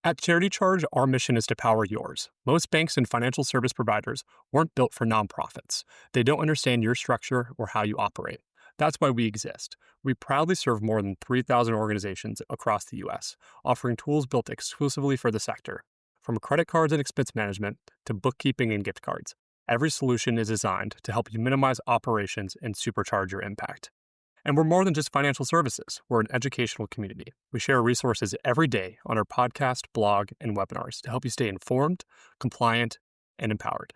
At Charity Charge, our mission is to power yours. Most banks and financial service providers weren't built for nonprofits. They don't understand your structure or how you operate. That's why we exist. We proudly serve more than 3,000 organizations across the U.S., offering tools built exclusively for the sector. From credit cards and expense management to bookkeeping and gift cards, every solution is designed to help you minimize operations and supercharge your impact. And we're more than just financial services. We're an educational community. We share resources every day on our podcast, blog, and webinars to help you stay informed, compliant, and empowered.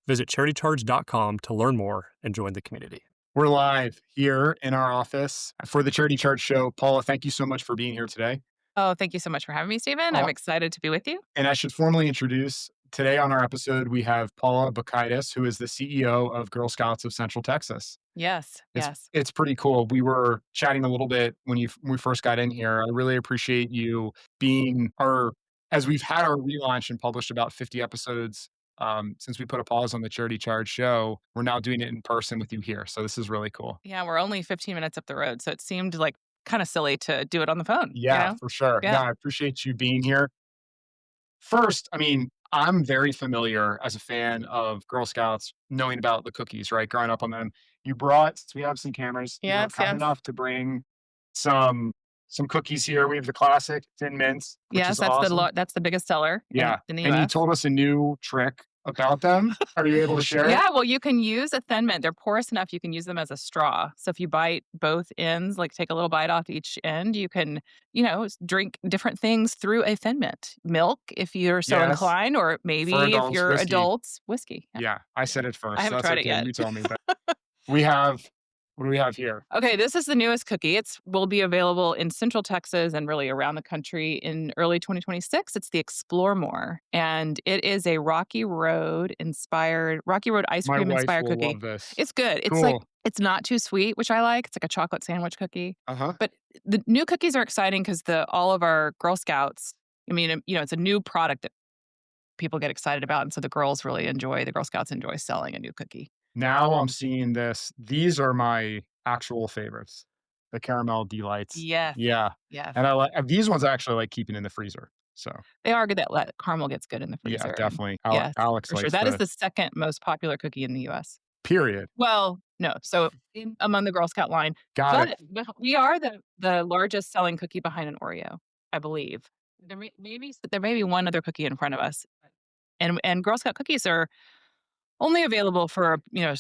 Visit charitycharge.com to learn more and join the community. We're live here in our office for the Charity Charge Show. Paula, thank you so much for being here today. Oh, thank you so much for having me, Stephen. I'm excited to be with you. And I should formally introduce, today on our episode, we have Paula Bakaitis, who is the CEO of Girl Scouts of Central Texas. Yes. It's pretty cool. We were chatting a little bit when we first got in here. I really appreciate you being as we've had our relaunch and published about 50 episodes since we put a pause on the Charity Charge show, we're now doing it in person with you here. So this is really cool. Yeah, we're only 15 minutes up the road. So it seemed like kind of silly to do it on the phone. Yeah, for sure. Yeah. I appreciate you being here. First, I'm very familiar as a fan of Girl Scouts, knowing about the cookies, right? Growing up on them. You brought, since we have some cameras, you were kind enough to bring some cookies here. We have the classic Thin Mints. Yes, that's awesome. That's the biggest seller in the US. And you told us a new trick about them. Are you able to share it? Yeah, well, you can use a Thin Mint. They're porous enough you can use them as a straw. So if you bite both ends, like take a little bite off each end, you can, drink different things through a Thin Mint. Milk, if you're so inclined, or maybe if you're whiskey. Adults, whiskey. Yeah, I said it first. I haven't tried it yet. You told me. But what do we have here? Okay, this is the newest cookie. Will be available in Central Texas and really around the country in early 2026. It's the Explore More, and it is a Rocky Road ice cream inspired cookie. Love this. It's good. It's cool. it's not too sweet, which I like. It's like a chocolate sandwich cookie. Uh-huh. But the new cookies are exciting because all of our Girl Scouts, it's a new product that people get excited about, and so the Girl Scouts enjoy selling a new cookie. Now I'm seeing this. These are my actual favorites. The caramel delights. Yes. Yeah. Yes. And I like these ones. I actually like keeping in the freezer. So they are good. That caramel gets good in the freezer. Yeah, definitely. Yes, Alex for likes sure. That is the second most popular cookie in the U.S. Period. Well, no. So among the Girl Scout line, Got it. But we are the largest selling cookie behind an Oreo, I believe. There may be one other cookie in front of us, and Girl Scout cookies are only available for a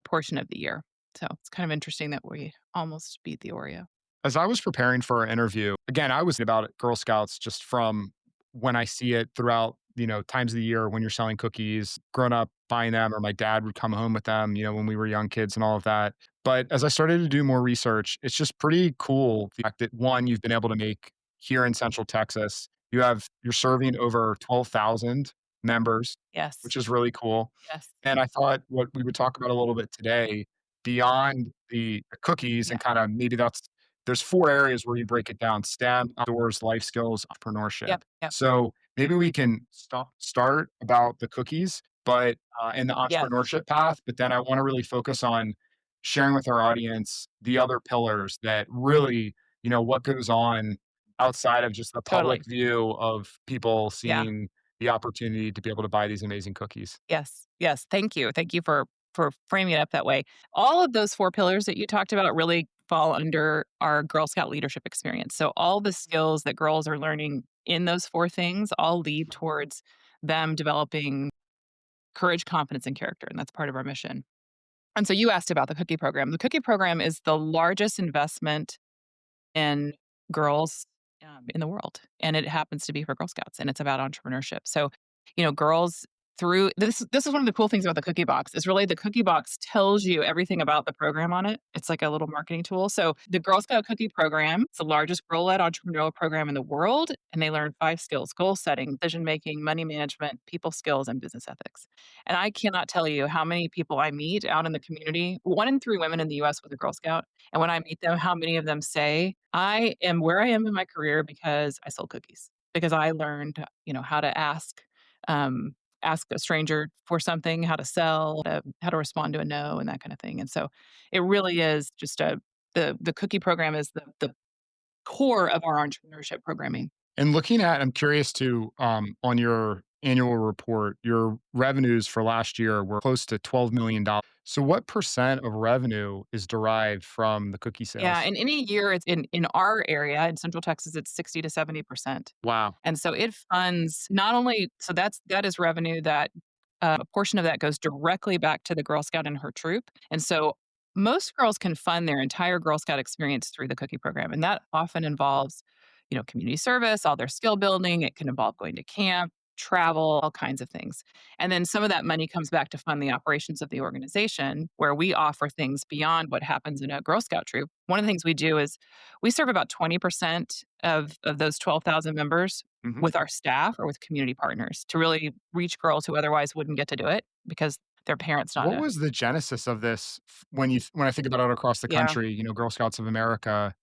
portion of the year. So it's kind of interesting that we almost beat the Oreo. As I was preparing for our interview, again, I was about Girl Scouts just from when I see it throughout, times of the year when you're selling cookies, grown up buying them, or my dad would come home with them, when we were young kids and all of that. But as I started to do more research, it's just pretty cool the fact that one, you've been able to make here in Central Texas. You're serving over 12,000 members. Yes. Which is really cool. Yes. And I thought what we would talk about a little bit today, beyond the cookies and kind of maybe there's 4 areas where you break it down: STEM, outdoors, life skills, entrepreneurship. Yep. So maybe we can start about the cookies, but in the entrepreneurship path. But then I want to really focus on sharing with our audience the other pillars that really, what goes on outside of just the public view of people seeing the opportunity to be able to buy these amazing cookies. Yes. Thank you for framing it up that way. All of those 4 pillars that you talked about really fall under our Girl Scout leadership experience. So all the skills that girls are learning in those 4 things all lead towards them developing courage, confidence, and character, and that's part of our mission. And so you asked about the cookie program. The cookie program is the largest investment in girls in the world, and it happens to be for Girl Scouts, and it's about entrepreneurship. So, girls through this is one of the cool things about the cookie box is really the cookie box tells you everything about the program on it. It's like a little marketing tool. So the Girl Scout Cookie Program, it's the largest girl-led entrepreneurial program in the world, and they learn 5 skills: goal setting, decision making, money management, people skills, and business ethics. And I cannot tell you how many people I meet out in the community. 1 in 3 women in the US was a Girl Scout, and when I meet them, how many of them say, I am where I am in my career because I sold cookies, because I learned how to ask a stranger for something, how to sell, how to respond to a no, and that kind of thing. And so it really is just the cookie program is the core of our entrepreneurship programming. And looking at, I'm curious to, on your annual report, your revenues for last year were close to $12 million. So, what percent of revenue is derived from the cookie Yeah, sales? in any year, it's in our area, in Central Texas, it's 60 to 70%. Wow. And so it funds not only so that is revenue that a portion of that goes directly back to the Girl Scout and her troop. And so most girls can fund their entire Girl Scout experience through the cookie program. And that often involves, community service, all their skill building. It can involve going to camp, travel, all kinds of things. And then some of that money comes back to fund the operations of the organization, where we offer things beyond what happens in a Girl Scout troop. One of the things we do is we serve about 20% of those 12,000 members Mhm. with our staff or with community partners to really reach girls who otherwise wouldn't get to do it because their parents not What a was the genesis of this when I think about it across the yeah. country, Girl Scouts of America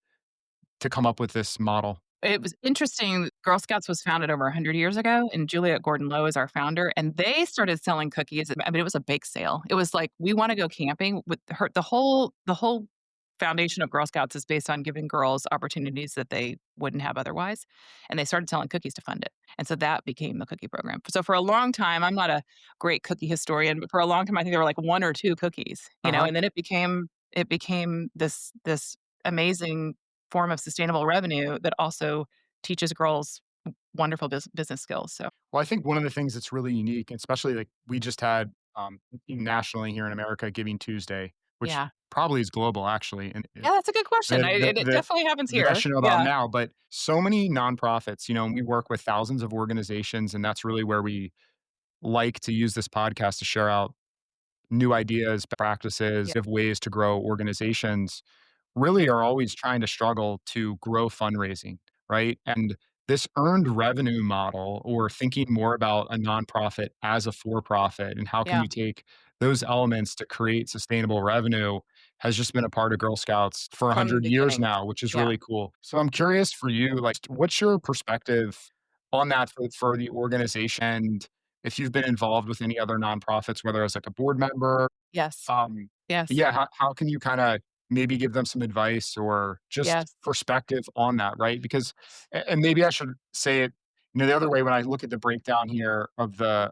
to come up with this model? It was interesting. Girl Scouts was founded over 100 years ago, and Juliet Gordon Low is our founder. And they started selling cookies. I mean, it was a bake sale. It was like, we want to go camping with her. The whole foundation of Girl Scouts is based on giving girls opportunities that they wouldn't have otherwise. And they started selling cookies to fund it. And so that became the cookie program. So for a long time, I'm not a great cookie historian, but for a long time, I think there were like one or two cookies, Uh-huh. and then it became this amazing form of sustainable revenue that also teaches girls wonderful business skills. So, Well, I think one of the things that's really unique, especially like we just had nationally here in America, Giving Tuesday, which yeah. probably is global actually, and Yeah, that's a good question. It definitely happens that I here. should know about Yeah. now. But so many nonprofits, and we work with thousands of organizations, and that's really where we like to use this podcast to share out new ideas, Yeah. practices, of ways to grow organizations really are always trying to struggle to grow fundraising, right? And this earned revenue model, or thinking more about a nonprofit as a for profit and how can Yeah. you take those elements to create sustainable revenue, has just been a part of Girl Scouts for From the 100 years beginning. now, which is Yeah. really cool. So I'm curious for you, like, what's your perspective on that for the organization? And if you've been involved with any other nonprofits, whether as like a board member, Yes. um, Yes. yeah, how can you kind of maybe give them some advice or just Yes. perspective on that, right? Because, and maybe I should say it, the other way when I look at the breakdown here of the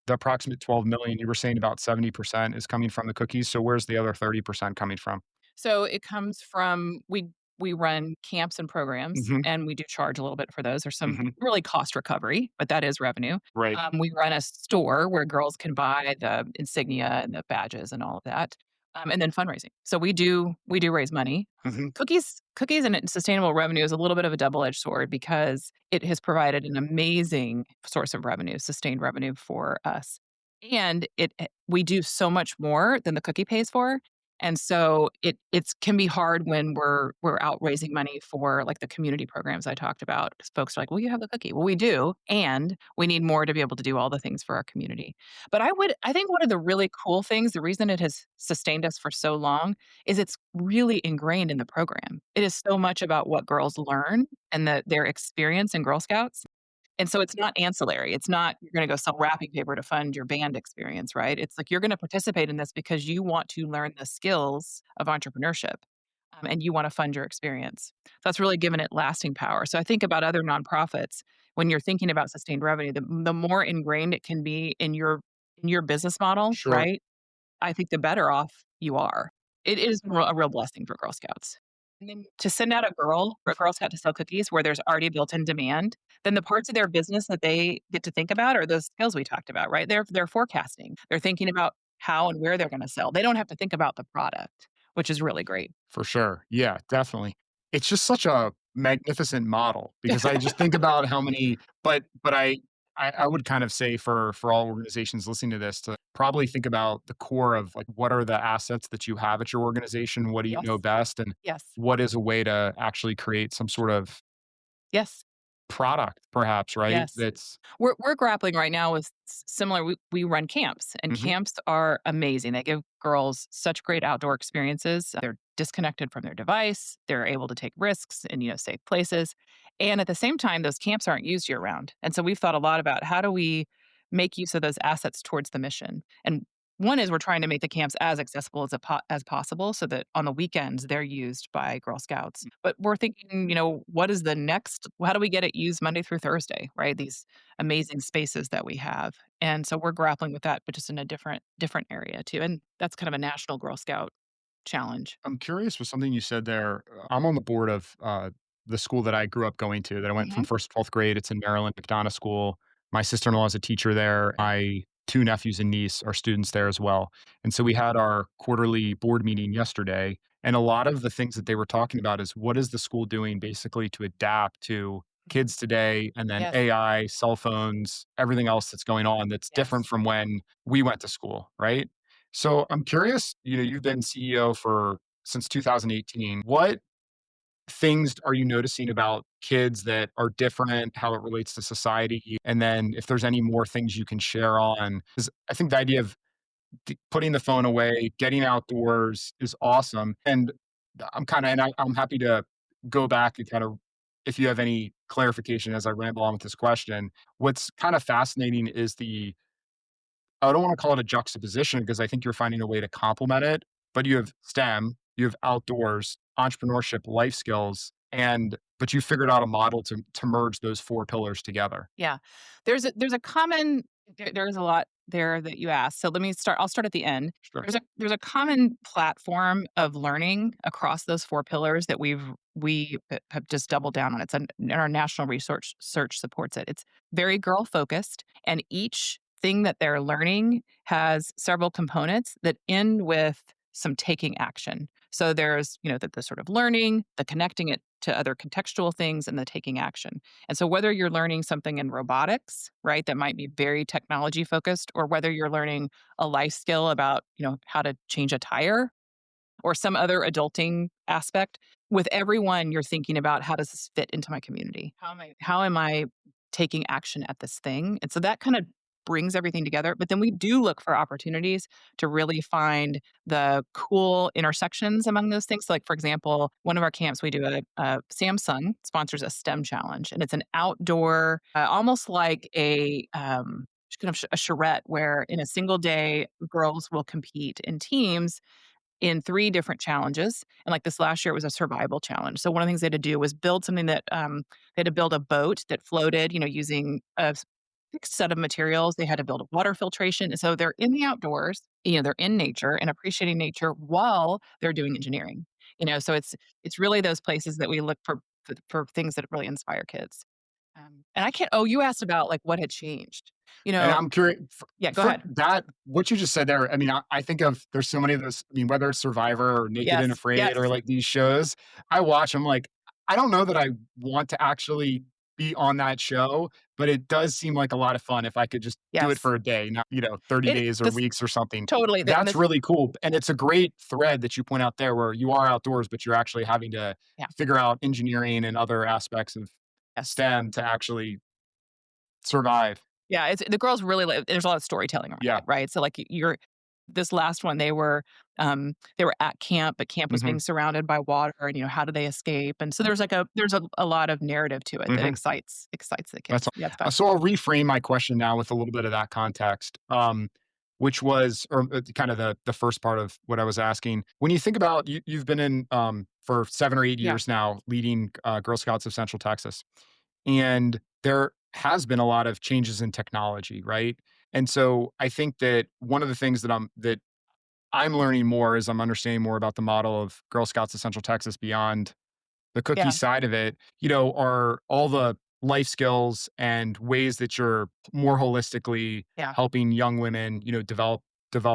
approximate 12 million, you were saying about 70% is coming from the cookies. So where's the other 30% coming from? So it comes from we run camps and programs, Hmm. and we do charge a little bit for those. There's some Hmm. really cost recovery, but that is revenue. Right. We run a store where girls can buy the insignia and the badges and all of that, and then fundraising. So we do raise money. Hmm. Cookies and sustainable revenue is a little bit of a double edged sword because it has provided an amazing source of revenue, sustained revenue for us, and we do so much more than the cookie pays for. And so it can be hard when we're out raising money for like the community programs I talked about. Folks are like, "Well, you have the cookie." Well, we do, and we need more to be able to do all the things for our community. But I think one of the really cool things, the reason it has sustained us for so long, is it's really ingrained in the program. It is so much about what girls learn and their experience in Girl Scouts. And so it's not ancillary. It's not you're gonna go sell wrapping paper to fund your band experience, right? It's like you're gonna participate in this because you want to learn the skills of entrepreneurship, and you wanna fund your experience. That's really given it lasting power. So I think about other nonprofits, when you're thinking about sustained revenue, the more ingrained it can be in your business model, Sure. right? I think the better off you are. It is a real blessing for Girl Scouts. And then to send out a Girl Scout to sell cookies where there's already built-in demand, then the parts of their business that they get to think about are those skills we talked about, right? They're forecasting. They're thinking about how and where they're gonna sell. They don't have to think about the product, which is really great. For sure. Yeah, definitely. It's just such a magnificent model because I just think about how many, but I would kind of say for all organizations listening to this to probably think about the core of like what are the assets that you have at your organization? What do you know Yes. best? And Yes. what is a way to actually create some sort of Yes. product, perhaps, right? Yes. That's We're grappling right now with similar. We run camps, and Mhm. camps are amazing. They give girls such great outdoor experiences. They're disconnected from their device. They're able to take risks in safe places, and at the same time, those camps aren't used year round. And so we've thought a lot about how do we make use of those assets towards the mission. And one is we're trying to make the camps as accessible as possible so that on the weekends they're used by Girl Scouts. But we're thinking, what is the next? How do we get it used Monday through Thursday, right? These amazing spaces that we have. And so we're grappling with that, but just in a different area too. And that's kind of a national Girl Scout challenge. I'm curious with something you said there. I'm on the board of the school that I grew up going to, that I went from Hmm. first to 12th grade. It's in Maryland, McDonough School. My sister in law is a teacher there. My two nephews and niece are students there as well. And so we had our quarterly board meeting yesterday. And a lot of the things that they were talking about is what is the school doing basically to adapt to kids today, and then Yes. AI, cell phones, everything else that's going on that's different Yes. from when we went to school, right? So I'm curious, you've been CEO for since 2018. What things are you noticing about kids that are different, how it relates to society? And then if there's any more things you can share on, because I think the idea of putting the phone away, getting outdoors is awesome. And I'm happy to go back and kind of, if you have any clarification as I ramble on with this question, what's kind of fascinating is I don't want to call it a juxtaposition because I think you're finding a way to complement it, but you have STEM, you have outdoors, entrepreneurship, life skills, but you figured out a model to merge those four pillars together. Yeah. There's a common there's a lot there that you asked. So I'll start at the end. Sure. There's a common platform of learning across those four pillars that we have just doubled down on. And our national research search supports it. It's very girl focused, and each thing that they're learning has several components that end with some taking action. So there's, the sort of learning, the connecting it to other contextual things, and the taking action. And so whether you're learning something in robotics, right, that might be very technology focused, or whether you're learning a life skill about, how to change a tire or some other adulting aspect, with everyone you're thinking about, how does this fit into my community? How am I taking action at this thing? And so that kind of brings everything together. But then we do look for opportunities to really find the cool intersections among those things. So, like, for example, one of our camps, we do Samsung sponsors a STEM challenge, and it's an outdoor, almost like kind of a charrette, where in a single day, girls will compete in teams in 3 different challenges. And like this last year, it was a survival challenge. So one of the things they had to do was build something that, they had to build a boat that floated, using a fixed set of materials. They had to build a water filtration. And so they're in the outdoors, they're in nature and appreciating nature while they're doing engineering. So it's really those places that we look for things that really inspire kids. And I can't oh, you asked about, like, what had changed. You And know I'm curious Yeah, go for ahead. that, what you just said there. I mean, I think of there's so many of those. I mean, whether it's Survivor or Naked and Yes, Afraid or yes, like these shows, I watch. I'm like, I don't know that I want to actually be on that show, but it does seem like a lot of fun if I could just do it yes. for a day, not 30 It days or this weeks or something. Totally, and That's this really cool, and it's a great thread that you point out there, where you are outdoors, but you're actually having to yeah, figure out engineering and other aspects of yes. STEM to actually survive. Yeah, it's the girls really there's a lot of storytelling around Yeah. it, right? So, like, you're this last one, they were at camp, but camp was Hmm. being surrounded by water, and, how do they escape? And so there's a lot of narrative to it that Hmm. excites the That's kids. Yeah, it's so fascinating. I'll reframe my question now with a little bit of that context, which was, or kind of the first part of what I was asking. When you think about you've been in for 7 or 8 Yeah, years now, leading Girl Scouts of Central Texas, and there has been a lot of changes in technology, right? And so I think that one of the things that I'm learning more is I'm understanding more about the model of Girl Scouts of Central Texas beyond the cookie yeah, side of it, are all the life skills and ways that you're more holistically yeah, helping young women, develop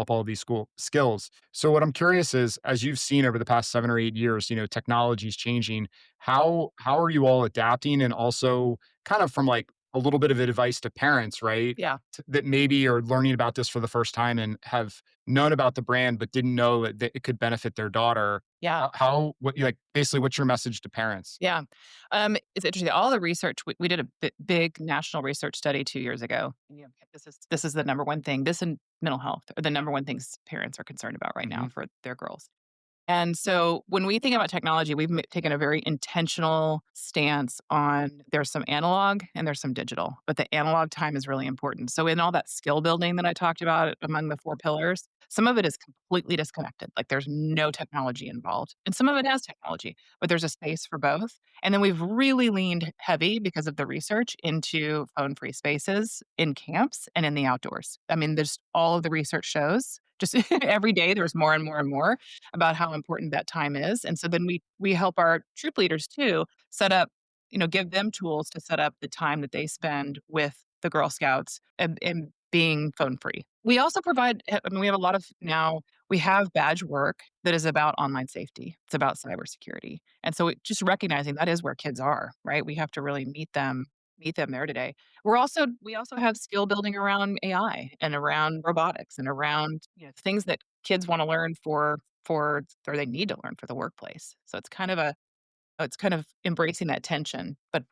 all of these school skills. So what I'm curious is, as you've seen over the past 7 or 8 years, technology is changing. How are you all adapting, and also kind of from like a little bit of advice to parents, right? yeah, That maybe are learning about this for the first time and have known about the brand but didn't know that it could benefit their daughter. yeah. What you like, basically, what's your message to parents? Yeah. It's interesting. All the research we did a big national research study 2 years ago. And, this is the number one thing. This and mental health are the number one things parents are concerned about right now Mhm. for their girls. And so when we think about technology, we've taken a very intentional stance on there's some analog and there's some digital, but the analog time is really important. So in all that skill building that I talked about among the four pillars, some of it is completely disconnected. Like there's no technology involved. And some of it has technology, but there's a space for both. And then we've really leaned heavy because of the research into phone free spaces in camps and in the outdoors. I mean, there's all of the research shows just every day there's more and more and more about how important that time is. And so then we help our troop leaders too set up, give them tools to set up the time that they spend with the Girl Scouts and being phone free. We also provide, I mean, we have a lot of now, we have badge work that is about online safety. It's about cybersecurity. And so just recognizing that is where kids are, right? We have to really meet them there today. We also have skill building around AI and around robotics and around things that kids want to learn or they need to learn for the workplace. So it's kind of embracing that tension. But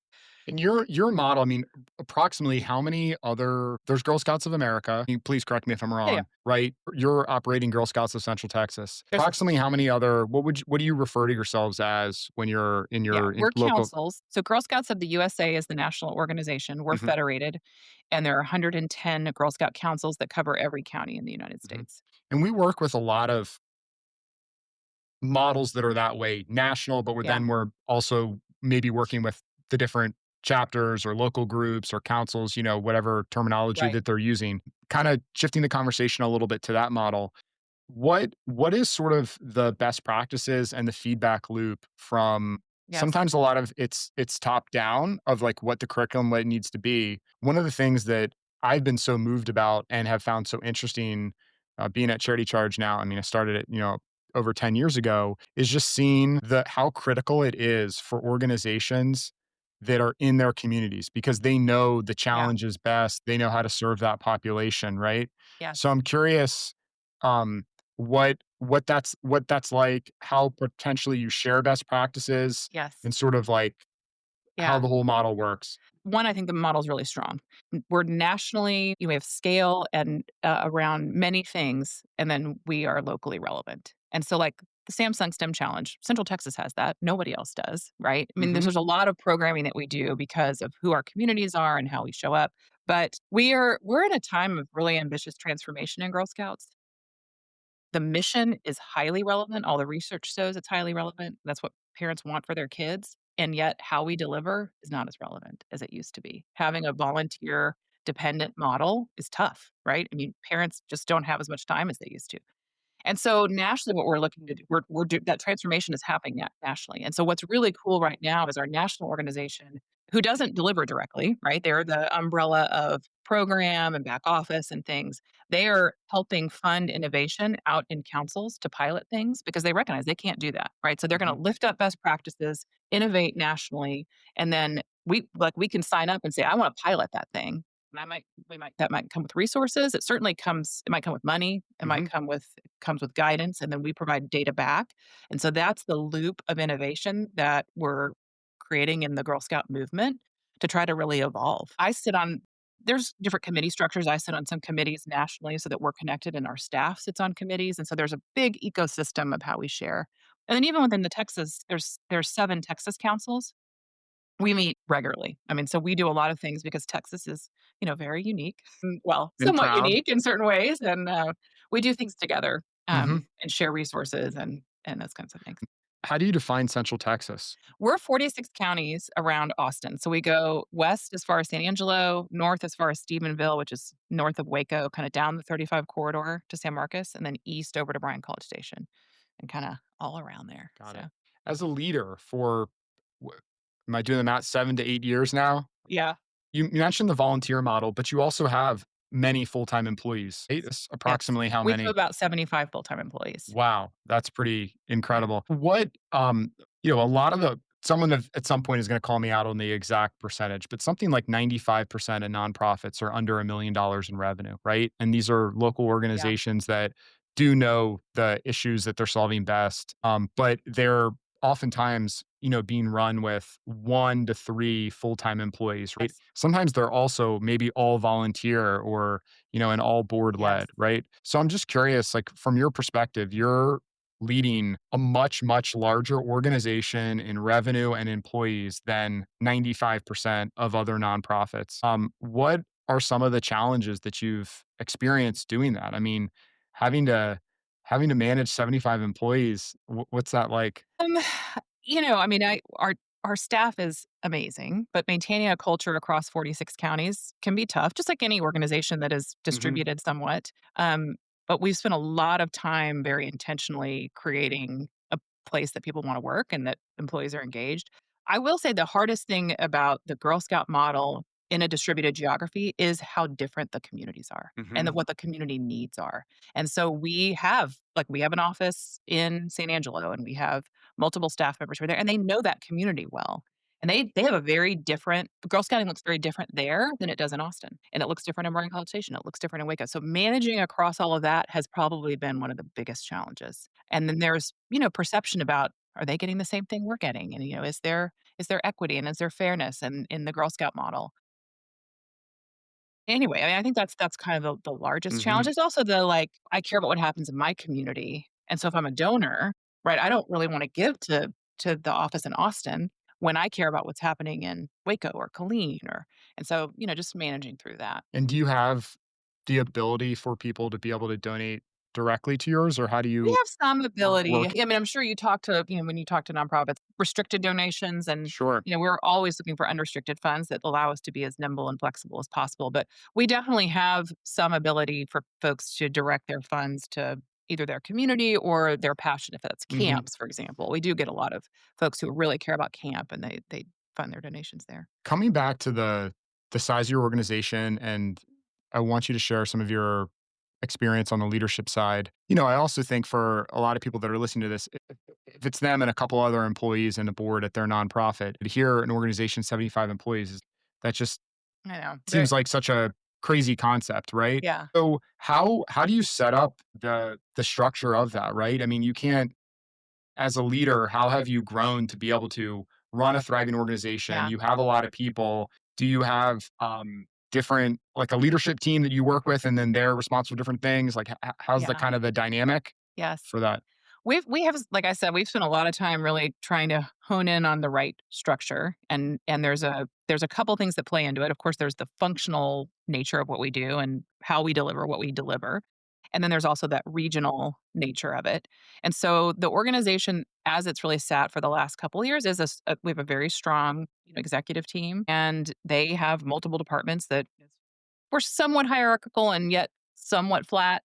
And your model, I mean, approximately how many other there's Girl Scouts of America. Please correct me if I'm yeah, yeah. wrong, right? You're operating Girl Scouts of Central Texas. There's Approximately how many other what do you refer to yourselves as when you're in Yeah, your we're local? councils. So Girl Scouts of the USA is the national organization. We're Mhm, federated, and there are 110 Girl Scout councils that cover every county in the United mhm. States. And we work with a lot of models that are that way, national, but Yeah, we're also maybe working with the different chapters or local groups or councils, whatever terminology right. that they're using. Kind of shifting the conversation a little bit to that model. What is sort of the best practices and the feedback loop from Yes. sometimes a lot of it's top down of like what the curriculum needs to be. One of the things that I've been so moved about and have found so interesting being at Charity Charge now. I mean, I started it, over 10 years ago, is just seeing the how critical it is for organizations that are in their communities because they know the Yeah. challenges best. They know how to serve that population, right? So Yes. I'm curious, um, what that's like, how potentially you share best practices Yes. and sort of like how Yeah. the whole model works. One, I think the model is really strong. We're nationally, we have scale and around many things, and then we are locally relevant. And so, like the Samsung STEM Challenge, Central Texas has that. Nobody else does, right? I mean, there's, Mhm. there's a lot of programming that we do because of who our communities are and how we show up. But we're in a time of really ambitious transformation in Girl Scouts. The mission is highly relevant. All the research shows it's highly relevant. That's what parents want for their kids. And yet, how we deliver is not as relevant as it used to be. Having a volunteer dependent model is tough, right? I mean, parents just don't have as much time as they used to. And so nationally, what we're looking to do, that transformation is happening nationally. And so what's really cool right now is our national organization, who doesn't deliver directly, right? They're the umbrella of program and back office and things. They are helping fund innovation out in councils to pilot things because they recognize they can't do that, right? So they're going Mhm. to lift up best practices, innovate nationally, and then we can sign up and say, I want to pilot that thing. And that might come with resources. It might come with money. It might Mhm. comes with guidance, and then we provide data back. And so that's the loop of innovation that we're creating in the Girl Scout movement to try to really evolve. There's different committee structures. I sit on some committees nationally so that we're connected and our staff sits on committees. And so there's a big ecosystem of how we share. And then even within the Texas, there's 7 Texas councils. We meet regularly. I mean, so we do a lot of things because Texas is, very unique. Well, And somewhat proud. unique in certain ways, and we do things together Mhm. and share resources and those kinds of things. How do you define Central Texas? We're 46 counties around Austin, so we go west as far as San Angelo, north as far as Stephenville, which is north of Waco, kind of down the 35 corridor to San Marcos, and then east over to Bryan College Station, and kind of all around there. Got So it. As a leader for, wh- am I doing the math, 7 to 8 years now? yeah, You mentioned the volunteer model, but you also have many full-time employees. yes, Approximately how we have many? about 75 full time employees. Wow, that's pretty Yeah. incredible. A lot of someone at some point is going to call me out on the exact percentage, but something like 95% of nonprofits are under $1 million in revenue, right? And these are local Yeah. organizations that do know the issues that they're solving best. But they're oftentimes, being run with 1 to 3 full-time employees, right? Yes. Sometimes they're also maybe all volunteer or, and all board Yes. led, right? So I'm just curious, like from your perspective, you're leading a much, much larger organization in revenue and employees than 95% of other nonprofits. What are some of the challenges that you've experienced doing that? I mean, having to having to manage 75 employees, what's that like? Um, I mean, our staff is amazing, but maintaining a culture across 46 counties can be tough, just like any organization that is Mhm, distributed somewhat. But we've spent a lot of time very intentionally creating a place that people want to work and that employees are engaged. I will say the hardest thing about the Girl Scout model in a distributed geography is how different the communities are and mhm. what the community needs are. And so we have an office in San Angelo and we have multiple staff members who are there, and they know that community well. And they have a very different Girl Scouting looks very different there than it does in Austin, and it looks different in Morgan College Station, it looks different in Waco. So managing across all of that has probably been one of the biggest challenges. And then there's, perception about are they getting the same thing we're getting? And is there equity and is there fairness in the Girl Scout model? Anyway, I mean, I think that's kind of the largest challenge. Mhm. There's also the, like, I care about what happens in my community, and so if I'm a donor, right, I don't really wanna give to the office in Austin when I care about what's happening in Waco or Killeen and so, just managing through that. And do you have the ability for people to be able to donate directly to yours, or how do We you have some ability. work? I mean, I'm sure you talk to, when you talk to nonprofits, restricted donations and, Sure. we're always looking for unrestricted funds that allow us to be as nimble and flexible as possible. But we definitely have some ability for folks to direct their funds to either their community or their passion, if that's Mhm. camps, for example. We do get a lot of folks who really care about camp and they fund their donations there. Coming back to the size of your organization, and I want you to share some of your experience on the leadership side. I also think for a lot of people that are listening to this, if it's them and a couple other employees and a board at their nonprofit, to hear an organization 75 employees, that just I know. seems like such a crazy concept, right? Yeah. So how do you set up the structure of that, right? I mean, you can't, as a leader, how have you grown to be able to run a thriving organization? Yeah. You have a lot of people. Do you have different, like a leadership team that you work with, and then they're responsible for different things? Like, how's the Yeah. kind of the dynamic Yes. for that? We have, like I said, we've spent a lot of time really trying to hone in on the right structure, and there's a couple things that play into it. Of course, there's the functional nature of what we do and how we deliver what we deliver. And then there's also that regional nature of it. And so the organization, as it's really sat for the last couple of years, we have a very strong, executive team, and they have multiple departments that we're somewhat hierarchical and yet somewhat flat,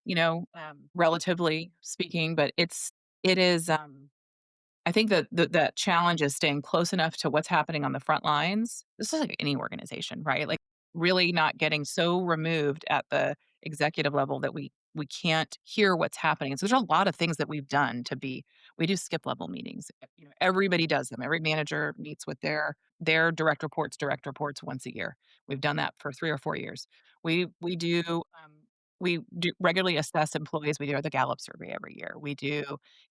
relatively speaking. But it is. I think that the challenge is staying close enough to what's happening on the front lines. This is like any organization, right? Like really not getting so removed at the executive level that we can't hear what's happening. So there's a lot of things that we've done to be. We do skip level meetings. Everybody does them. Every manager meets with their direct reports once a year. We've done that for 3 or 4 years. We do. We do regularly assess employees. We do the Gallup survey every year.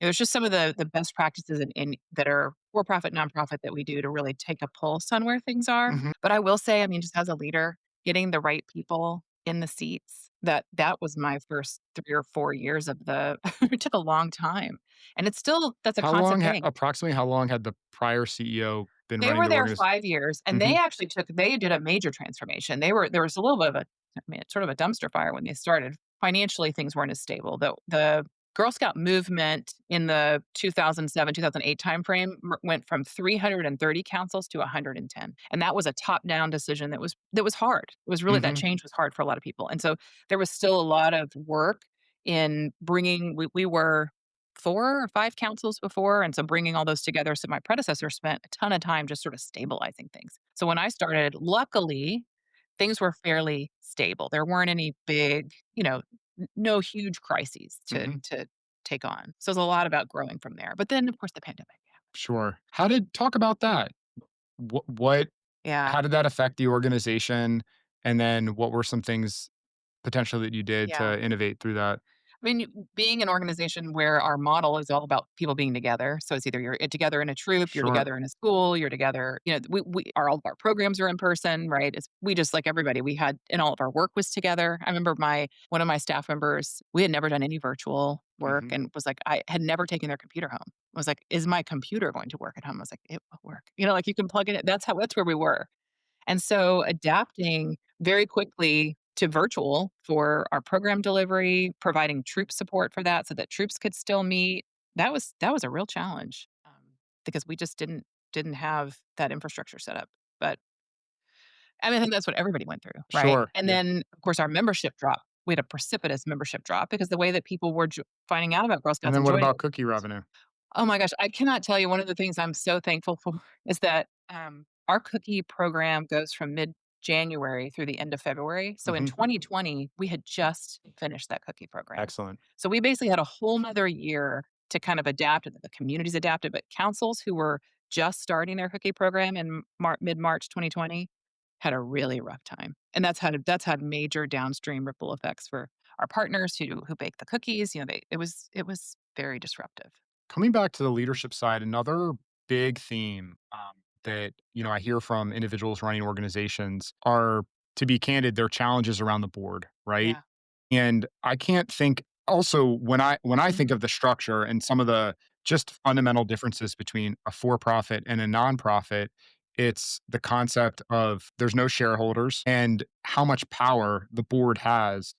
There's just some of the best practices in that are for profit, nonprofit that we do to really take a pulse on where things are. Mhm. But I will say, I mean, just as a leader, getting the right people in the seats, that was my first 3 or 4 years of the it took a long time. And that's a constant thing. Approximately how long had the prior CEO been They running were the there organization? 5 years, and they did a major transformation. There was a little bit of it's sort of a dumpster fire when they started. Financially, things weren't as stable. The Girl Scout movement in the 2007, 2008 timeframe went from 330 councils to 110, and that was a top-down decision that was hard. It was really that Mhm. change was hard for a lot of people, and so there was still a lot of work in bringing we were 4 or 5 councils before, and so bringing all those together, so my predecessor spent a ton of time just sort of stabilizing things. So when I started, luckily, things were fairly stable. There weren't any big, no huge crises to Mhm. to take on. So it's a lot about growing from there. But then, of course, the pandemic. Sure. Talk about that. What Yeah. how did that affect the organization? And then what were some things potentially that you did Yeah. to innovate through that? I mean, being an organization where our model is all about people being together. So it's either you're together in a troop, you're Sure. together in a school, you're together, all of our programs are in person, right? We just like everybody, we had, and all of our work was together. I remember one of my staff members, we had never done any virtual work Hmm. and was like, I had never taken their computer home. I was like, is my computer going to work at home? I was like, it will work. Like you can plug it in. That's where we were. And so adapting very quickly to virtual for our program delivery, providing troop support for that so that troops could still meet, that was a real challenge because we just didn't have that infrastructure set up. But I mean, I think that's what everybody went through, right? Sure. And Yeah. then, of course, our membership dropped. We had a precipitous membership drop because the way that people were finding out about Girl And Scouts then and what joining. about cookie revenue? Oh my gosh, I cannot tell you one of the things I'm so thankful for is that our cookie program goes from mid January through the end of February. So in Hmm. 2020, we had just finished that cookie program. Excellent. So we basically had a whole nother year to kind of adapt, and the communities adapted, but councils who were just starting their cookie program in mid March 2020 had a really rough time. And that's had major downstream ripple effects for our partners who bake the cookies. It was very disruptive. Coming back to the leadership side, another big theme that I hear from individuals running organizations are, to be candid, their challenges around the board, right? Yeah. And I can't think. Also, when I think Mhm. of the structure and some of the just fundamental differences between a for-profit and a nonprofit, it's the concept of there's no shareholders and how much power the board has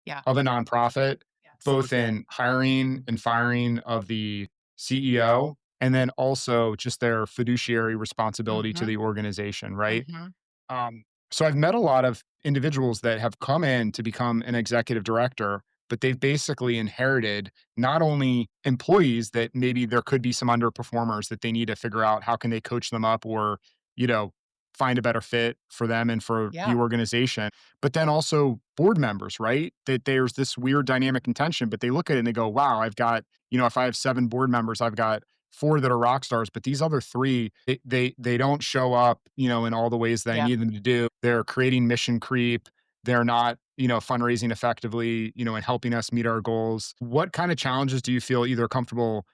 Yeah. of a nonprofit, Yes. both in hiring and firing of the CEO, and then also just their fiduciary responsibility to Mhm. the organization, right? Mhm. So I've met a lot of individuals that have come in to become an executive director, but they've basically inherited not only employees that maybe there could be some underperformers that they need to figure out how can they coach them up or, you know, find a better fit for them and for the Yeah. organization, but then also board members, right? That there's this weird dynamic and tension, but they look at it and they go, wow, I've got, if I have 7 board members, I've got 4 that are rock stars, but these other 3, they don't show up, in all the ways that I Yeah. need them to do. They're creating mission creep. They're not, fundraising effectively, and helping us meet our goals. What kind of challenges do you feel either comfortable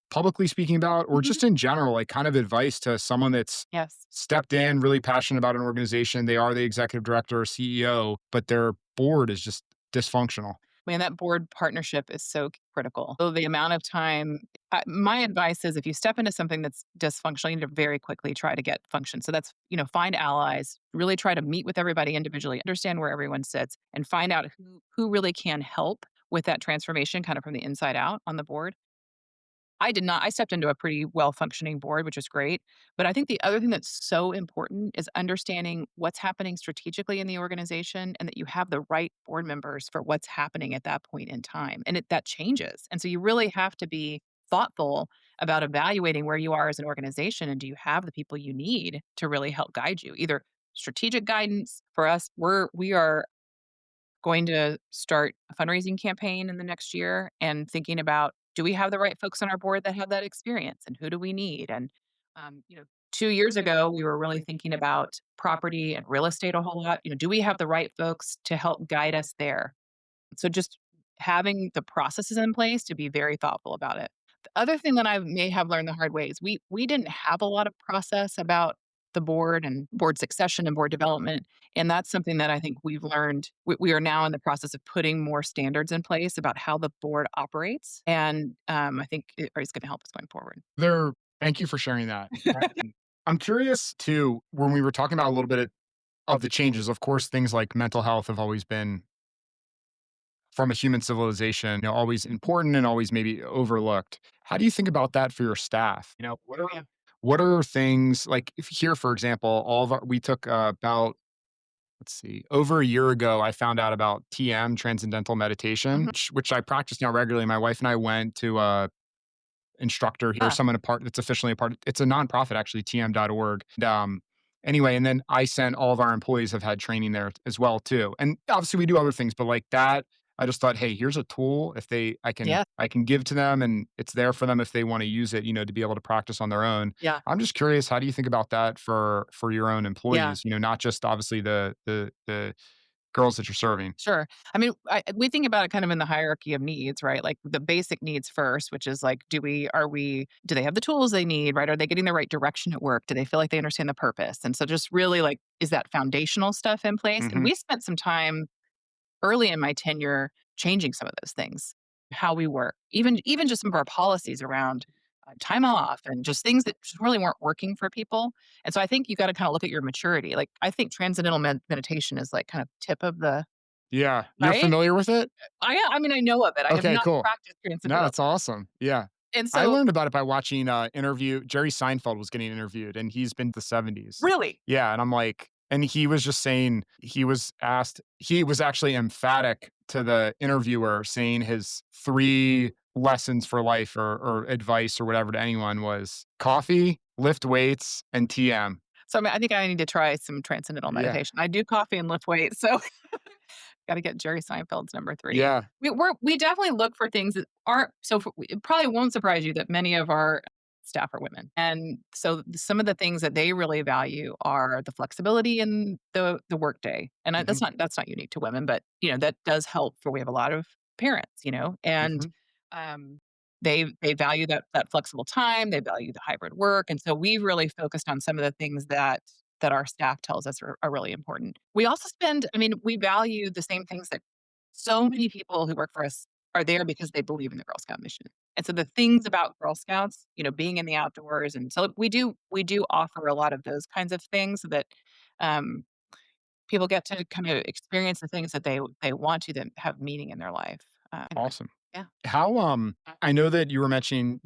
publicly speaking about or Mhm. just in general, like kind of advice to someone that's Yes. stepped in, really passionate about an organization. They are the executive director or CEO, but their board is just dysfunctional. Man, that board partnership is so critical. So the amount of time my advice is if you step into something that's dysfunctional, you need to very quickly try to get function. So that's, find allies, really try to meet with everybody individually, understand where everyone sits, and find out who really can help with that transformation kind of from the inside out on the board. I did not. I stepped into a pretty well functioning board, which is great. But I think the other thing that's so important is understanding what's happening strategically in the organization and that you have the right board members for what's happening at that point in time. And that changes. And so you really have to be thoughtful about evaluating where you are as an organization and do you have the people you need to really help guide you? Either strategic guidance for us, we are going to start a fundraising campaign in the next year and thinking about do we have the right folks on our board that have that experience and who do we need? And, um, you know, 2 years ago, we were really thinking about property and real estate a whole lot. Do we have the right folks to help guide us there? So just having the processes in place to be very thoughtful about it. The other thing that I may have learned the hard way is we didn't have a lot of process about the board and board succession and board development. And that's something that I think we've learned. We are now in the process of putting more standards in place about how the board operates. And I think it's going to help us going forward. There, thank you for sharing that. I'm curious too, when we were talking about a little bit of the changes, of course, things like mental health have always been from a human civilization, always important and always maybe overlooked. How do you think about that for your staff? Yeah. What are things like if here, for example, we took about, let's see, over a year ago, I found out about TM, Transcendental Meditation, Mhm. which I practice now regularly. My wife and I went to a instructor here, Yeah. someone a part that's officially a part. It's a nonprofit, actually, TM.org. Anyway, and then I sent all of our employees have had training there as well too. And obviously we do other things, but like that, I just thought, hey, here's a tool if Yeah. I can give to them and it's there for them if they want to use it, to be able to practice on their own. Yeah. I'm just curious, how do you think about that for your own Yeah. employees? Not just obviously the girls that you're serving? Sure. I mean, we think about it kind of in the hierarchy of needs, right? Like the basic needs first, which is like, do they have the tools they need, right? Are they getting the right direction at work? Do they feel like they understand the purpose? And so just really like, is that foundational stuff in place? And Hmm. we spent some time early in my tenure changing some of those things, how we work, even just some of our policies around time off and just things that just really weren't working for people. And so I think you got to kind of look at your maturity. Like I think transcendental meditation is like kind of tip of the Yeah. You're right. familiar with it? I mean, I know of it. I have Okay, not cool. practiced No, transcendental. that's awesome. Yeah. And I so learned about it by watching interview. Jerry Seinfeld was getting interviewed and he's been to the 70s. really, Yeah. And I'm like, and he was just saying, he was asked, he was actually emphatic to the interviewer saying his three lessons for life or advice or whatever to anyone was coffee, lift weights, and TM. so I think I need to try some transcendental Yeah. meditation. I do coffee and lift weights, so got to get Jerry Seinfeld's number three. Yeah. We definitely look for things that aren't so. It probably won't surprise you that many of our staff are women, and so some of the things that they really value are the flexibility in the workday, and Hmm. that's not unique to women, but that does help. For we have a lot of parents, and Hmm. um, they value that flexible time. They value the hybrid work, and so we've really focused on some of the things that our staff tells us are really important. We also I mean, we value the same things that so many people who work for us are there because they believe in the Girl Scout mission. And so the things about Girl Scouts, being in the outdoors, and so we do offer a lot of those kinds of things so that um, people get to kind of experience the things that they want to that have meaning in their life. Anyway, Awesome. yeah, How I know that you were mentioning,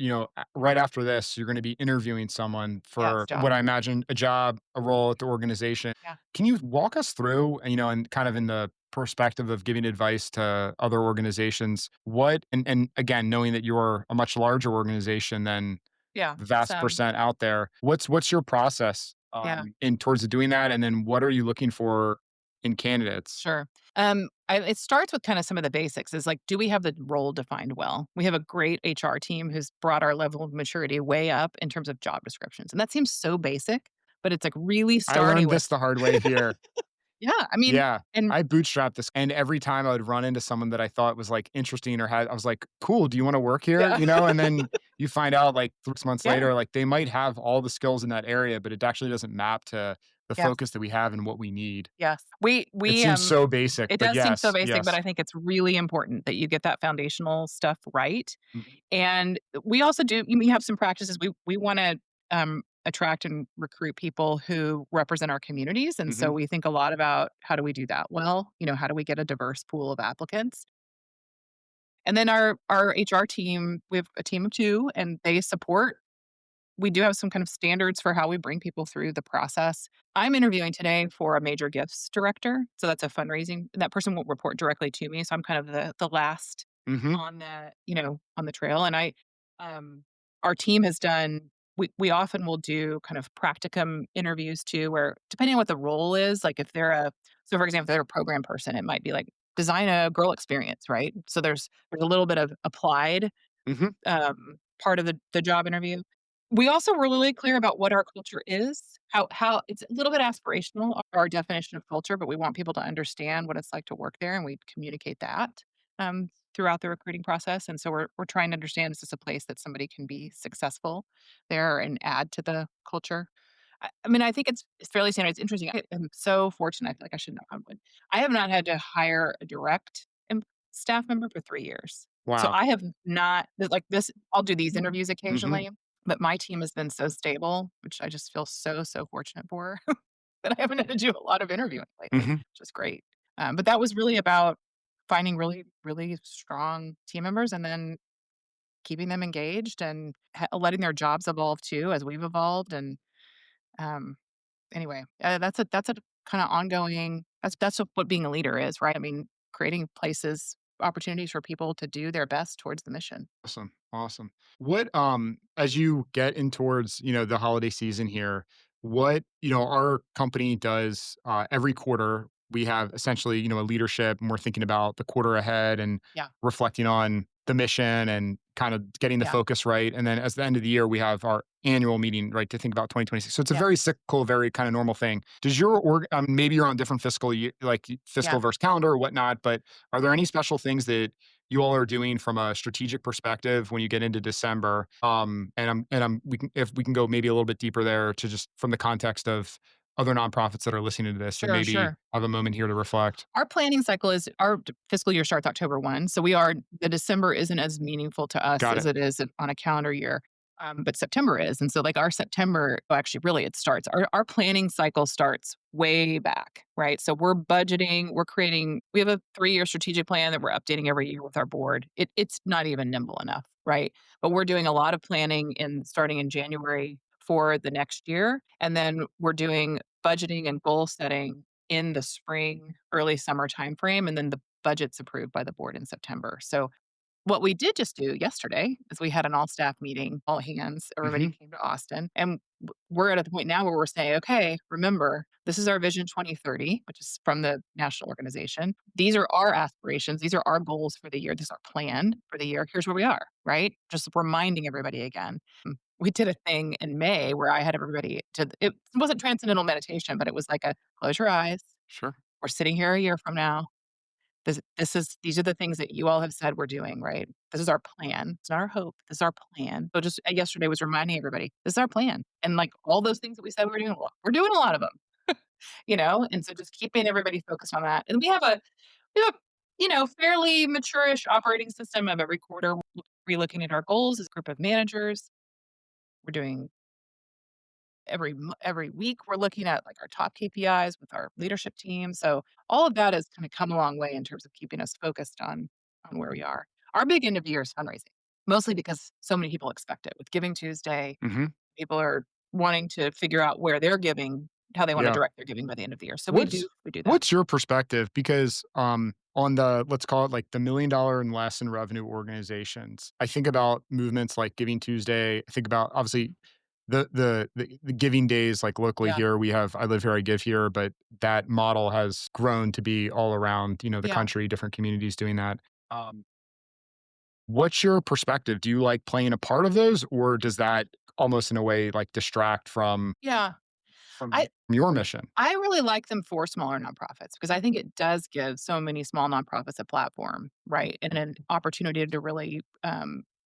right after this, you're going to be interviewing someone yes, for job, what I imagine a job, a role at the organization. yeah, Can you walk us through, and kind of in the perspective of giving advice to other organizations, and again, knowing that you're a much larger organization than yeah, the vast percent out there, what's your process yeah. in towards doing that? And then what are you looking for in candidates? Sure. It starts with kind of some of the basics is like, do we have the role defined well? We have a great HR team who's brought our level of maturity way up in terms of job descriptions. And that seems so basic, but it's like really I starting learned with, this the hard way here. yeah, I mean, Yeah. and I bootstrapped this, and every time I would run into someone that I thought was, like, interesting or I was like, "Cool, do you wanna work here?" yeah, And then you find out, like, 6 months yeah, later, like, they might have all the skills in that area, but it actually doesn't map to the yes, focus that we have and what we need. yes. It seems so basic, It but does seem so yes, basic, but yes. I think it's really important that you get that foundational stuff right. Mhm, And we also we have some practices. We want to attract and recruit people who represent our communities, and so mhm, we think a lot about how do we do that well. How do we get a diverse pool of applicants? And then our HR team, we have a team of two, and they support. We do have some kind of standards for how we bring people through the process. I'm interviewing today for a major gifts director, so that's a fundraising. That person won't report directly to me, so I'm kind of the last mhm, on the trail. And um, our team has done. We often will do kind of practicum interviews too, where depending on what the role is, like if they're so for example, if they're a program person, it might be like design a girl experience, right? So there's a little bit of applied mhm. part of the job interview. We also were really clear about what our culture is, how it's a little bit aspirational, our definition of culture, but we want people to understand what it's like to work there, and we communicate that throughout the recruiting process. And so we're trying to understand, is this a place that somebody can be successful there and add to the culture? I mean, I think it's fairly standard. It's interesting. I am so fortunate. I feel like I should knock on wood. I have not had to hire a direct staff member for 3 years. So Wow. I have not like this. I'll do these interviews Mhm, occasionally, but my team has been so stable, which I just feel so fortunate for that I haven't had to do a lot of interviewing lately, mhm. which is great. But that was really about finding really strong team members and then keeping them engaged and letting their jobs evolve too as we've evolved. And um, anyway, that's a kind of ongoing. That's what being a leader is, right? I mean, creating places, opportunities for people to do their best towards the mission. Awesome. Awesome. What as you get in towards, the holiday season here, what, our company does every quarter, we have essentially, a leadership and we're thinking about the quarter ahead and Yeah. reflecting on the mission and kind of getting the Yeah. focus right. And then as the end of the year, we have our annual meeting, right, to think about 2026. So it's a Yeah. very cyclical, very kind of normal thing. Does your org, maybe you're on different fiscal year, like Yeah. fiscal versus calendar or whatnot, but are there any special things that you all are doing from a strategic perspective when you get into December? We can, if we can go maybe a little bit deeper there to just from the context of other nonprofits that are listening to this and Sure, maybe sure. have a moment here to reflect. Our planning cycle is our fiscal year starts October 1. So we are the December isn't as meaningful to us Got as it. it is on a calendar year. But September is. And so like our September, well, actually really it starts. Our planning cycle starts way back, right? So we're budgeting, we have a 3-year strategic plan that we're updating every year with our board. It's not even nimble enough, right? But we're doing a lot of planning starting in January for the next year. And then we're doing budgeting and goal setting in the spring, early summer timeframe, and then the budget's approved by the board in September. So what we did just do yesterday is we had an all staff meeting, all hands, everybody Hmm. came to Austin. And we're at a point now where we're saying, okay, remember, this is our Vision 2030, which is from the national organization. These are our aspirations. These are our goals for the year. This is our plan for the year. Here's where we are, right? Just reminding everybody again. We did a thing in May where I had everybody it wasn't transcendental meditation, but it was like a close your eyes. Sure. We're sitting here a year from now. These are the things that you all have said we're doing, right? This is our plan. It's not our hope. This is our plan. So just yesterday was reminding everybody, this is our plan. And like all those things that we said we are doing, we're doing a lot of them, you know? And so just keeping everybody focused on that. And we have a, fairly mature-ish operating system of every quarter relooking at our goals as a group of managers. We're doing every week we're looking at like our top KPIs with our leadership team. So all of that has kind of come a long way in terms of keeping us focused on where we are. Our big end of the year is fundraising, mostly because so many people expect it. With Giving Tuesday, Hmm. people are wanting to figure out where they're giving, how they want to Yeah. direct their giving by the end of the year. So we What's do we do that. what's your perspective? Because on the let's call it like the $1 million and less in revenue organizations, I think about movements like Giving Tuesday. I think about obviously the giving days like locally Yeah. here. We have I live here, I give here, but that model has grown to be all around, the Yeah. country, different communities doing that. Um, what's your perspective? Do you like playing a part of those, or does that almost in a way like distract Yeah. from I your mission? I really like them for smaller nonprofits because I think it does give so many small nonprofits a platform, right? And an opportunity to really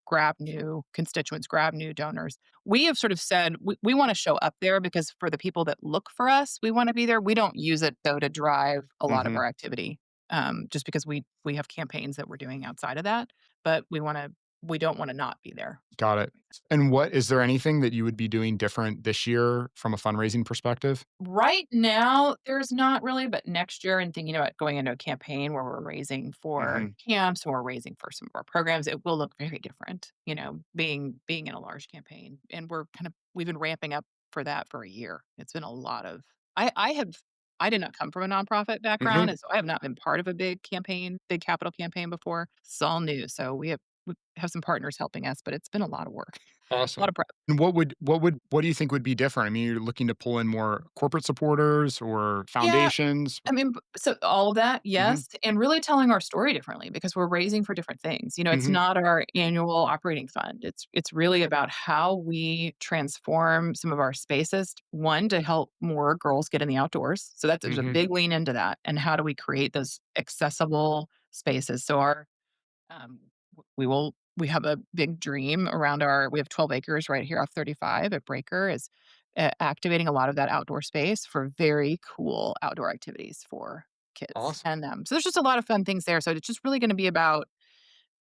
grab new constituents, grab new donors. We have sort of said we want to show up there because for the people that look for us, we want to be there. We don't use it though to drive a lot of Hmm. our activity, just because we have campaigns that we're doing outside of that, but we don't want to not be there. Got it. And what is there anything that you would be doing different this year from a fundraising perspective? Right now, there's not really, but next year and thinking about going into a campaign where we're raising for Hmm. camps or we're raising for some of our programs, it will look very different, being in a large campaign. And we've been ramping up for that for a year. It's been a lot of I did not come from a nonprofit background, Hmm. and so I have not been part of a big capital campaign before. It's all new. So we have some partners helping us, but it's been a lot of work, a lot Awesome. of prep. And what do you think would be different? I mean, you're looking to pull in more corporate supporters or Yeah, foundations? I mean, so all of that, Hmm. yes, and really telling our story differently because we're raising for different things. It's Hmm. not our annual operating fund. It's really about how we transform some of our spaces. One, to help more girls get in the outdoors. So there's a Hmm. big lean into that. And how do we create those accessible spaces? So um, we have a big dream around we have 12 acres right here off 35 at Breaker is activating a lot of that outdoor space for very cool outdoor activities for kids. Awesome. And so there's just a lot of fun things there. So it's just really going to be about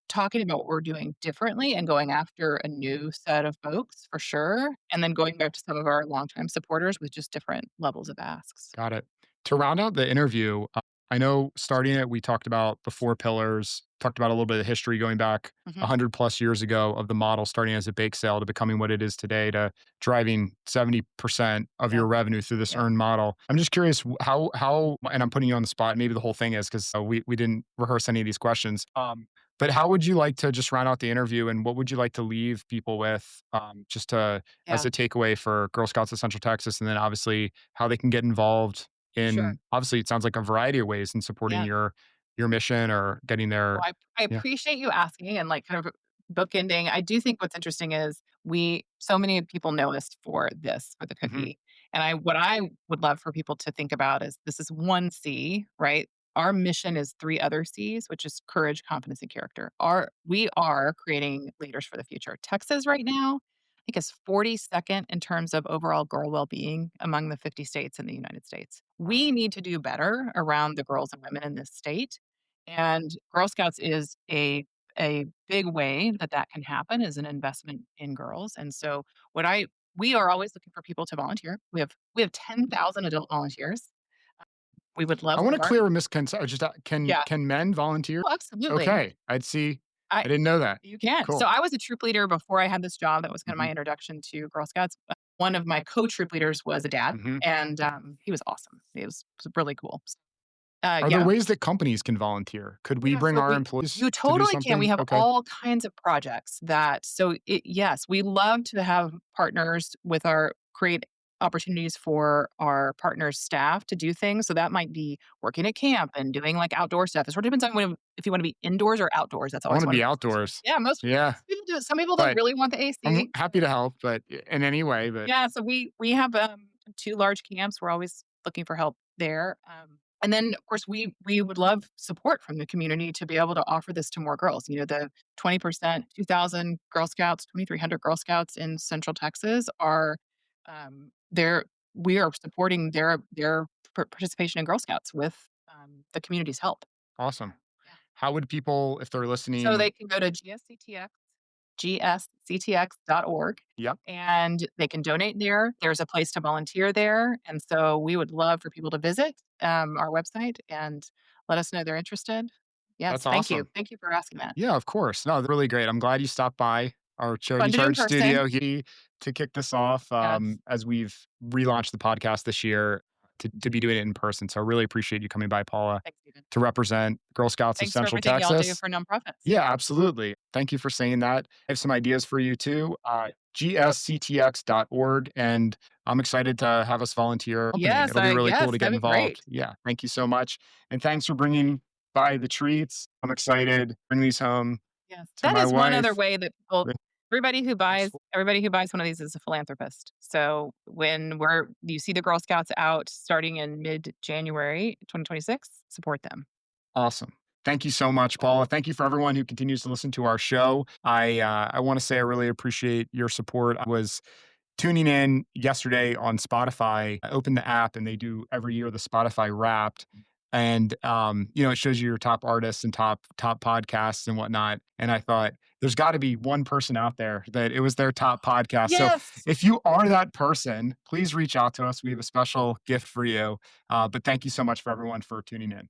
talking about what we're doing differently and going after a new set of folks for sure. And then going back to some of our longtime supporters with just different levels of asks. Got it. To round out the interview, I know starting it, we talked about the 4 pillars, talked about a little bit of history going back Hmm. 100 plus years ago of the model starting as a bake sale to becoming what it is today to driving 70% of Yeah. your revenue through this Yeah. earned model. I'm just curious and I'm putting you on the spot, maybe the whole thing is because we didn't rehearse any of these questions. But how would you like to just round out the interview and what would you like to leave people with just to as Yeah. a takeaway for Girl Scouts of Central Texas and then obviously how they can get involved Sure. in obviously it sounds like a variety of ways in supporting Yeah. your mission or getting Well, there? I Yeah. appreciate you asking and like kind of bookending. I do think what's interesting is so many people know us for this, for the Mhm. cookie. And what I would love for people to think about is this is one C, right? Our mission is three other C's, which is courage, confidence, and character. We are creating leaders for the future. Texas right now, I think is 42nd in terms of overall girl well-being among the 50 states in the United States. We need to do better around the girls and women in this state. And Girl Scouts is a big way that that can happen is an investment in girls. And so we are always looking for people to volunteer. We have 10,000 adult volunteers. We would love I want to more. clear a misconception. Just Yeah. can men volunteer? Oh, absolutely. Okay, I'd see. I I didn't know that. You can. So Cool. I was a troop leader before I had this job. That was kind of Hmm. my introduction to Girl Scouts. One of my co-troop leaders was a dad, Hmm. and he was awesome. It was really cool. Are there Yeah. ways that companies can volunteer? Could we Yeah, bring so our we employees you to do totally can. We something? have Okay. all kinds of projects yes, we love to have partners with our create opportunities for our partners' staff to do things. So that might be working at camp and doing like outdoor stuff. It sort of depends on if you want to be indoors or outdoors. That's I want always to one of be the outdoors. yeah, Yeah, most people do it. Some people don't but really want the I'm AC. happy to help, but in any way, but Yeah, so we have two large camps. We're always looking for help there. And then of course we would love support from the community to be able to offer this to more girls. You know, the 20%, 2,000 Girl Scouts, 2,300 Girl Scouts in Central Texas are there. We are supporting their participation in Girl Scouts with the community's help. awesome. Yeah. How would people, if they're So listening? they can go to gsctx.org Yep. and they can donate there. There's a place to volunteer there. And so we would love for people to visit our website and let us know they're interested. Yes, That's thank you. awesome. Thank you for asking that. Yeah, of course. No, they're really great. I'm glad you stopped by our Charity Fun to do in Charge person. studio here to kick this off Yes. as we've relaunched the podcast this year to be doing it in person. So I really appreciate you coming by, Paula, Thanks, Stephen. to represent Girl Scouts of Thanks for Central everything y'all do Texas. for nonprofits. Yeah, absolutely. Thank you for saying that. I have some ideas for you too. gsctx.org. And I'm excited to have us volunteer company. It'll be really cool Yes, to get that'd be involved. great. Yeah. Thank you so much. And thanks for bringing by the treats. I'm excited. Bring these home Yes. to That my is one other wife. way that people Thanks. everybody who buys one of these is a philanthropist. So when you see the Girl Scouts out starting in mid-January 2026, support them. Awesome. Thank you so much, Paula. Thank you for everyone who continues to listen to our show. I want to say I really appreciate your support. I was tuning in yesterday on Spotify. I opened the app and they do every year the Spotify Wrapped, and it shows you your top artists and top podcasts and whatnot. And I thought there's got to be one person out there that it was their top podcast. So Yes. if you are that person, please reach out to us. We have a special gift for you. But thank you so much for everyone for tuning in.